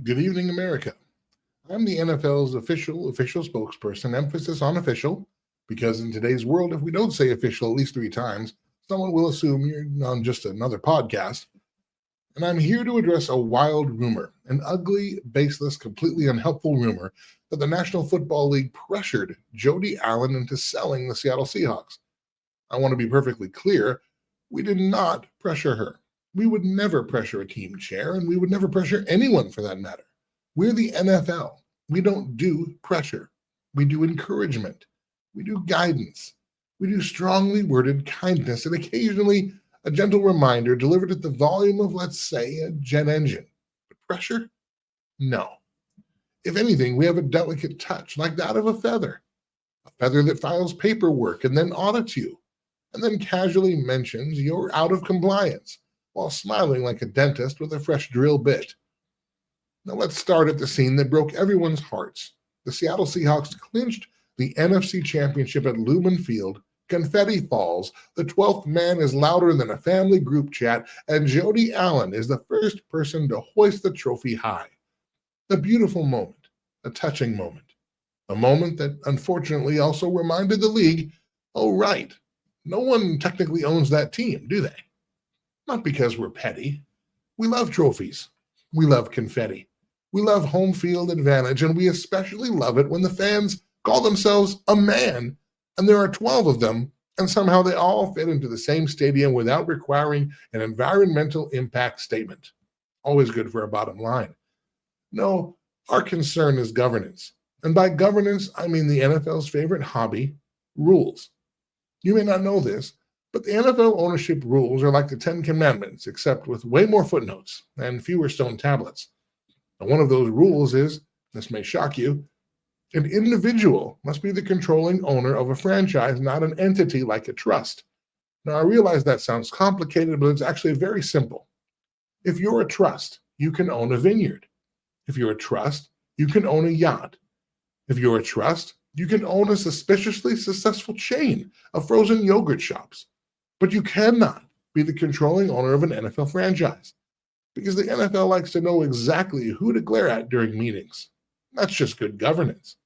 Good evening, America. I'm the NFL's official spokesperson, emphasis on official, because in today's world, if we don't say official at least 3 times, someone will assume you're on just another podcast. And I'm here to address a wild rumor, an ugly, baseless, completely unhelpful rumor that the National Football League pressured Jody Allen into selling the Seattle Seahawks. I want to be perfectly clear, we did not pressure her. We would never pressure a team chair, and we would never pressure anyone for that matter. We're the NFL. We don't do pressure. We do encouragement. We do guidance. We do strongly worded kindness and occasionally a gentle reminder delivered at the volume of, let's say, a jet engine. But pressure? No. If anything, we have a delicate touch like that of a feather that files paperwork and then audits you, and then casually mentions you're out of compliance while smiling like a dentist with a fresh drill bit. Now let's start at the scene that broke everyone's hearts. The Seattle Seahawks clinched the NFC Championship at Lumen Field. Confetti falls. The 12th man is louder than a family group chat, and Jody Allen is the first person to hoist the trophy high. A beautiful moment, a touching moment, a moment that unfortunately also reminded the league, oh right, no one technically owns that team, do they? Not because we're petty. We love trophies. We love confetti. We love home field advantage, and we especially love it when the fans call themselves a man, and there are 12 of them, and somehow they all fit into the same stadium without requiring an environmental impact statement. Always good for a bottom line. No, our concern is governance. And by governance, I mean the NFL's favorite hobby, rules. You may not know this, but the NFL ownership rules are like the 10 Commandments, except with way more footnotes and fewer stone tablets. And one of those rules is, this may shock you, an individual must be the controlling owner of a franchise, not an entity like a trust. Now, I realize that sounds complicated, but it's actually very simple. If you're a trust, you can own a vineyard. If you're a trust, you can own a yacht. If you're a trust, you can own a suspiciously successful chain of frozen yogurt shops. But you cannot be the controlling owner of an NFL franchise, because the NFL likes to know exactly who to glare at during meetings. That's just good governance.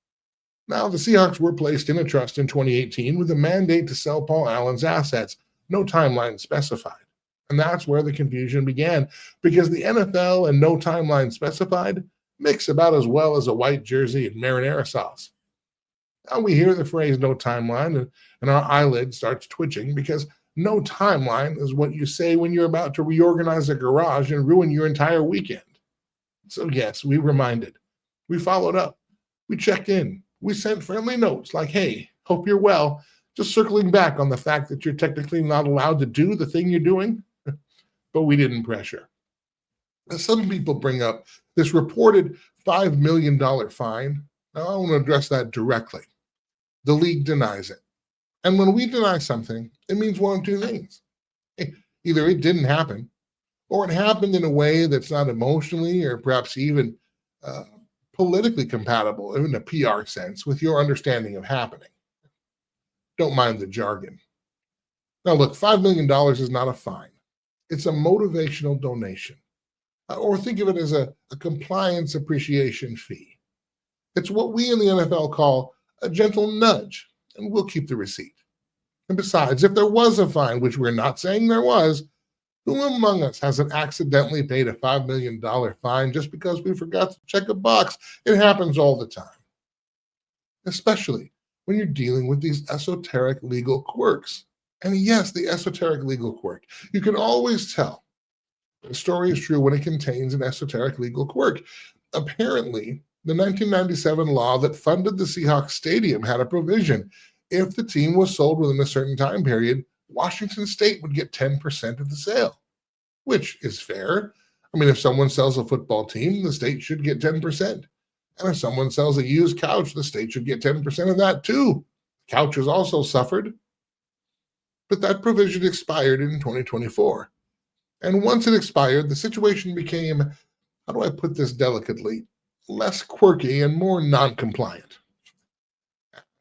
Now, the Seahawks were placed in a trust in 2018 with a mandate to sell Paul Allen's assets, no timeline specified. And that's where the confusion began, because the NFL and no timeline specified mix about as well as a white jersey and marinara sauce. Now we hear the phrase no timeline, and our eyelid starts twitching, because no timeline is what you say when you're about to reorganize a garage and ruin your entire weekend. So yes, we reminded. We followed up. We checked in. We sent friendly notes like, hey, hope you're well. Just circling back on the fact that you're technically not allowed to do the thing you're doing. But we didn't pressure. Now, some people bring up this reported $5 million fine. Now, I want to address that directly. The league denies it. And when we deny something, it means one of two things. Either it didn't happen, or it happened in a way that's not emotionally or perhaps even politically compatible in a PR sense with your understanding of happening. Don't mind the jargon. Now look, $5 million is not a fine. It's a motivational donation. Or think of it as a compliance appreciation fee. It's what we in the NFL call a gentle nudge, and we'll keep the receipt. And besides, if there was a fine, which we're not saying there was, who among us hasn't accidentally paid a $5 million fine just because we forgot to check a box? It happens all the time. Especially when you're dealing with these esoteric legal quirks. And yes, the esoteric legal quirk. You can always tell the story is true when it contains an esoteric legal quirk. Apparently, the 1997 law that funded the Seahawks stadium had a provision. If the team was sold within a certain time period, Washington State would get 10% of the sale, which is fair. I mean, if someone sells a football team, the state should get 10%. And if someone sells a used couch, the state should get 10% of that too. Couches also suffered. But that provision expired in 2024. And once it expired, the situation became, how do I put this delicately, less quirky and more non-compliant.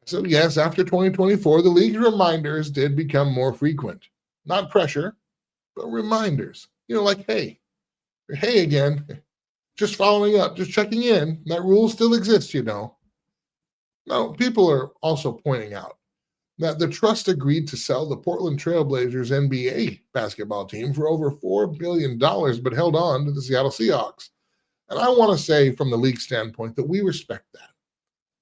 So yes, after 2024, the league's reminders did become more frequent. Not pressure, but reminders. Like, hey again. Just following up, just checking in. That rule still exists, you know. Now, people are also pointing out that the trust agreed to sell the Portland Trailblazers NBA basketball team for over $4 billion, but held on to the Seattle Seahawks. And I want to say, from the league standpoint, that we respect that.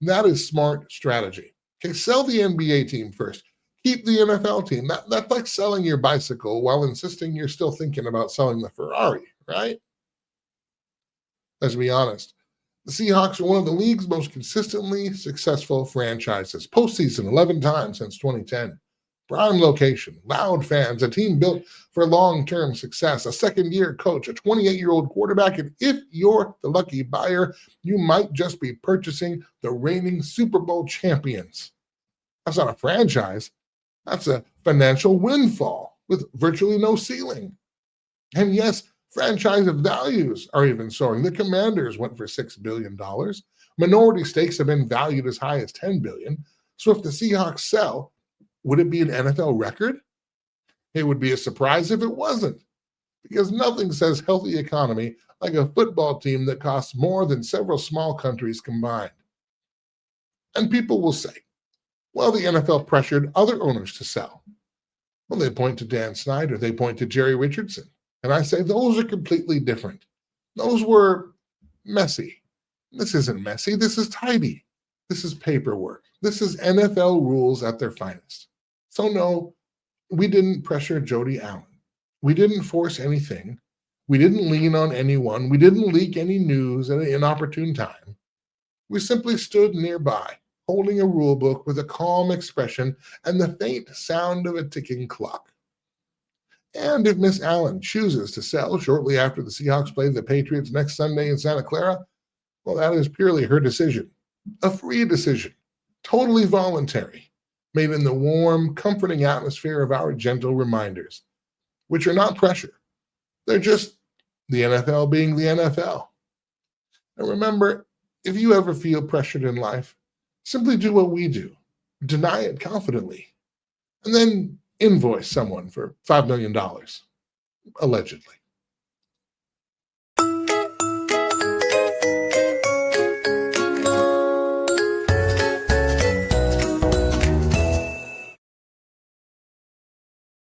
That is smart strategy. Okay, sell the NBA team first. Keep the NFL team. That's like selling your bicycle while insisting you're still thinking about selling the Ferrari, right? Let's be honest. The Seahawks are one of the league's most consistently successful franchises. Postseason 11 times since 2010. Prime location, loud fans, a team built for long-term success, a second-year coach, a 28-year-old quarterback, and if you're the lucky buyer, you might just be purchasing the reigning Super Bowl champions. That's not a franchise. That's a financial windfall with virtually no ceiling. And yes, franchise values are even soaring. The Commanders went for $6 billion. Minority stakes have been valued as high as $10 billion. So if the Seahawks sell, would it be an NFL record? It would be a surprise if it wasn't, because nothing says healthy economy like a football team that costs more than several small countries combined. And people will say, well, the NFL pressured other owners to sell. Well, they point to Dan Snyder, they point to Jerry Richardson. And I say those are completely different. Those were messy. This isn't messy. This is tidy. This is paperwork. This is NFL rules at their finest. So no, we didn't pressure Jody Allen. We didn't force anything. We didn't lean on anyone. We didn't leak any news at an inopportune time. We simply stood nearby, holding a rule book with a calm expression and the faint sound of a ticking clock. And if Miss Allen chooses to sell shortly after the Seahawks play the Patriots next Sunday in Santa Clara, well, that is purely her decision. A free decision, totally voluntary, made in the warm, comforting atmosphere of our gentle reminders, which are not pressure. They're just the NFL being the NFL. And remember, if you ever feel pressured in life, simply do what we do. Deny it confidently. And then invoice someone for $5 million, allegedly.